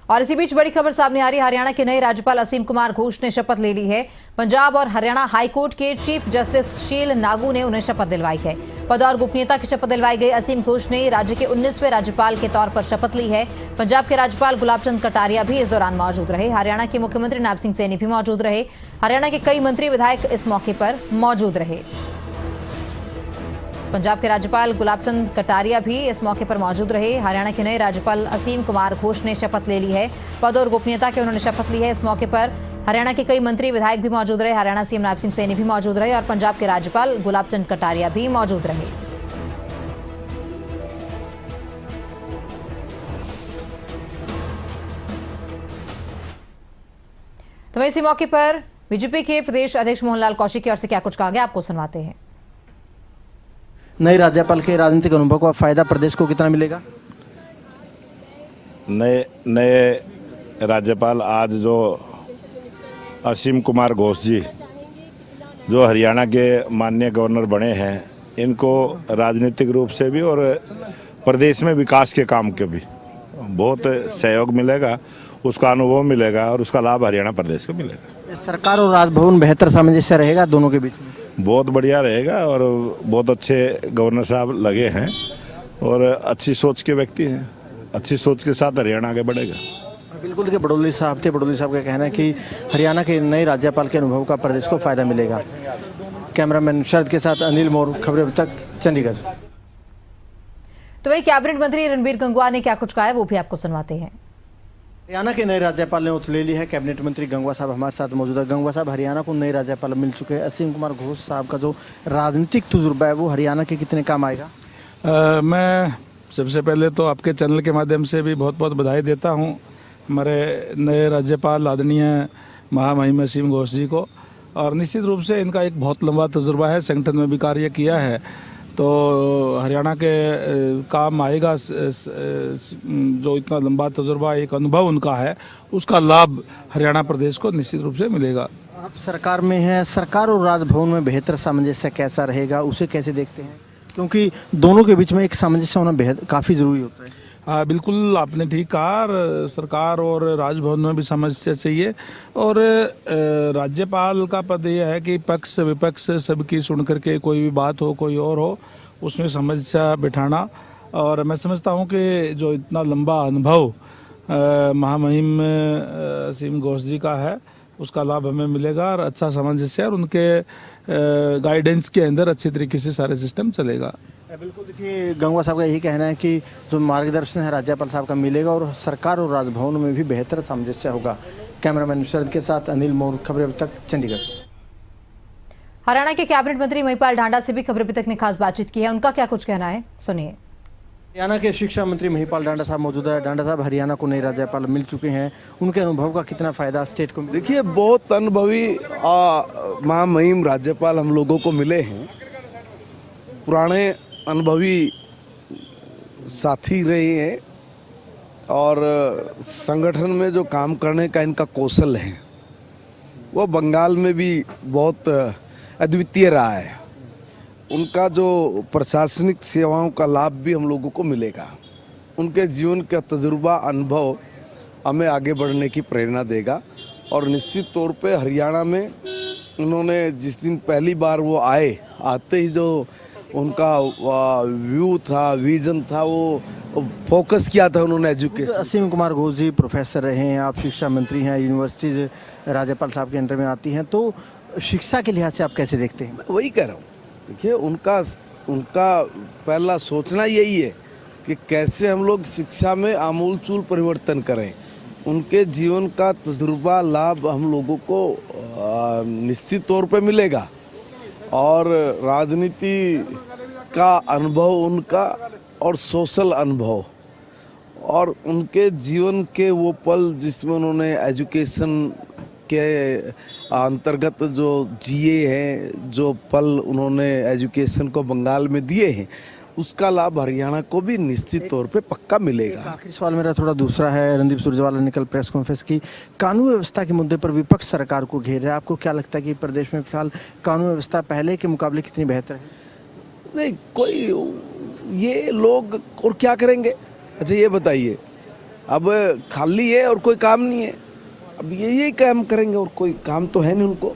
और इसी बीच बड़ी खबर सामने आ रही है। हरियाणा के नए राज्यपाल असीम कुमार घोष ने शपथ ले ली है। पंजाब और हरियाणा हाईकोर्ट के चीफ जस्टिस शील नागू ने उन्हें शपथ दिलवाई है। पद और गोपनीयता की शपथ दिलवाई गई असीम घोष ने राज्य के 19वें राज्यपाल के तौर पर शपथ ली है। पंजाब के राज्यपाल गुलाब चंद कटारिया भी इस दौरान मौजूद रहे। हरियाणा के मुख्यमंत्री नायब सिंह सैनी भी मौजूद रहे। हरियाणा के कई मंत्री विधायक इस मौके पर मौजूद रहे। पंजाब के राज्यपाल गुलाब चंद कटारिया भी इस मौके पर मौजूद रहे। हरियाणा के नए राज्यपाल असीम कुमार घोष ने शपथ ले ली है। पद और गोपनीयता के उन्होंने शपथ ली है। इस मौके पर हरियाणा के कई मंत्री विधायक भी मौजूद रहे। हरियाणा सीएम नायब सिंह सैनी भी मौजूद रहे और पंजाब के राज्यपाल गुलाब चंद कटारिया भी मौजूद रहे। तो इसी मौके पर बीजेपी के प्रदेश अध्यक्ष मोहनलाल कौशिक की ओर से क्या कुछ कहा गया, आपको सुनवाते हैं। नए राज्यपाल के राजनीतिक अनुभव का फायदा प्रदेश को कितना मिलेगा? नए राज्यपाल आज जो असीम कुमार घोष जी जो हरियाणा के माननीय गवर्नर बने हैं, इनको राजनीतिक रूप से भी और प्रदेश में विकास के काम के भी बहुत सहयोग मिलेगा, उसका अनुभव मिलेगा और उसका लाभ हरियाणा प्रदेश को मिलेगा। सरकार और राजभवन बेहतर सामंजस्य रहेगा दोनों के बीच में? बहुत बढ़िया रहेगा और बहुत अच्छे गवर्नर साहब लगे हैं और अच्छी सोच के व्यक्ति हैं। अच्छी सोच के साथ हरियाणा आगे बढ़ेगा। बिल्कुल। देखिए, बड़ौली साहब थे। बड़ौली साहब का कहना है कि हरियाणा के नए राज्यपाल के अनुभव का प्रदेश को फायदा मिलेगा। कैमरामैन शरद के साथ अनिल मोर, खबरें अब तक, चंडीगढ़। तो वही कैबिनेट मंत्री रणबीर गंगवा ने क्या कुछ कहा है वो भी आपको सुनवाते हैं। हरियाणा के नए राज्यपाल ने ओथ ले ली है। कैबिनेट मंत्री गंगवा साहब हमारे साथ मौजूद है। गंगवा साहब, हरियाणा को नए राज्यपाल मिल चुके हैं। असीम कुमार घोष साहब का जो राजनीतिक तजुर्बा है वो हरियाणा के कितने काम आएगा? मैं सबसे पहले तो आपके चैनल के माध्यम से भी बहुत बहुत बधाई देता हूं हमारे नए राज्यपाल आदरणीय महामहिम असीम घोष जी को। और निश्चित रूप से इनका एक बहुत लंबा तजुर्बा है, संगठन में भी कार्य किया है, तो हरियाणा के काम आएगा। जो इतना लंबा तजुर्बा, एक अनुभव उनका है, उसका लाभ हरियाणा प्रदेश को निश्चित रूप से मिलेगा। आप सरकार में हैं, सरकार और राजभवन में बेहतर सामंजस्य कैसा रहेगा, उसे कैसे देखते हैं? क्योंकि दोनों के बीच में एक सामंजस्य होना काफ़ी ज़रूरी होता है। हाँ, बिल्कुल आपने ठीक कहा। सरकार और राजभवन में भी समस्या चाहिए और राज्यपाल का पद यह है कि पक्ष विपक्ष सबकी सुन करके कोई भी बात हो, कोई और हो, उसमें समस्या बिठाना। और मैं समझता हूँ कि जो इतना लंबा अनुभव महामहिम असीम घोष जी का है, उसका लाभ हमें मिलेगा और अच्छा सामंजस्य और उनके गाइडेंस के अंदर अच्छी तरीके से सारे सिस्टम चलेगा। बिल्कुल। देखिए, गंगवा साहब का यही कहना है कि जो मार्गदर्शन है राज्यपाल साहब का मिलेगा और सरकार और राजभवन में भी बेहतर सामंजस्य होगा। कैमरामैन शरद के साथ अनिल मोर, खबरें अब तक, चंडीगढ़। हरियाणा के कैबिनेट मंत्री महिपाल ढांडा से भी खबरें अब तक ने खास बातचीत की है, उनका क्या कुछ कहना है, सुनिए। हरियाणा के शिक्षा मंत्री महिपाल ढांडा साहब मौजूद है। ढांडा साहब, हरियाणा को नए राज्यपाल मिल चुके हैं, उनके अनुभव का कितना फायदा स्टेट को? देखिए, बहुत अनुभवी महामहिम राज्यपाल हम लोगों को मिले हैं। पुराने अनुभवी साथी रहे हैं और संगठन में जो काम करने का इनका कौशल है वो बंगाल में भी बहुत अद्वितीय रहा है। उनका जो प्रशासनिक सेवाओं का लाभ भी हम लोगों को मिलेगा। उनके जीवन का तजुर्बा, अनुभव हमें आगे बढ़ने की प्रेरणा देगा। और निश्चित तौर पे हरियाणा में उन्होंने जिस दिन पहली बार वो आते ही जो उनका व्यू था, विजन था, वो फोकस किया था उन्होंने एजुकेशन। असीम कुमार घोष जी प्रोफेसर रहे हैं, आप शिक्षा मंत्री हैं, यूनिवर्सिटीज राज्यपाल साहब के अंडर में आती हैं, तो शिक्षा के लिहाज से आप कैसे देखते हैं? मैं वही कह रहा हूँ। देखिए, उनका पहला सोचना यही है कि कैसे हम लोग शिक्षा में आमूलचूल परिवर्तन करें। उनके जीवन का तजुर्बा, लाभ हम लोगों को निश्चित तौर पे मिलेगा और राजनीति का अनुभव उनका और सोशल अनुभव और उनके जीवन के वो पल जिसमें उन्होंने एजुकेशन के अंतर्गत जो जिए हैं, जो पल उन्होंने एजुकेशन को बंगाल में दिए हैं, उसका लाभ हरियाणा को भी निश्चित तौर पे पक्का मिलेगा। आखिरी सवाल मेरा थोड़ा दूसरा है। रणदीप सुरजेवाला ने कल प्रेस कॉन्फ्रेंस की, कानून व्यवस्था के मुद्दे पर विपक्ष सरकार को घेर रहा है। आपको क्या लगता है कि प्रदेश में फिलहाल कानून व्यवस्था पहले के मुकाबले कितनी बेहतर है? नहीं, कोई ये लोग और क्या करेंगे? अच्छा, ये बताइए, अब खाली है और कोई काम नहीं है, अब यही काम करेंगे और कोई काम तो है नहीं उनको।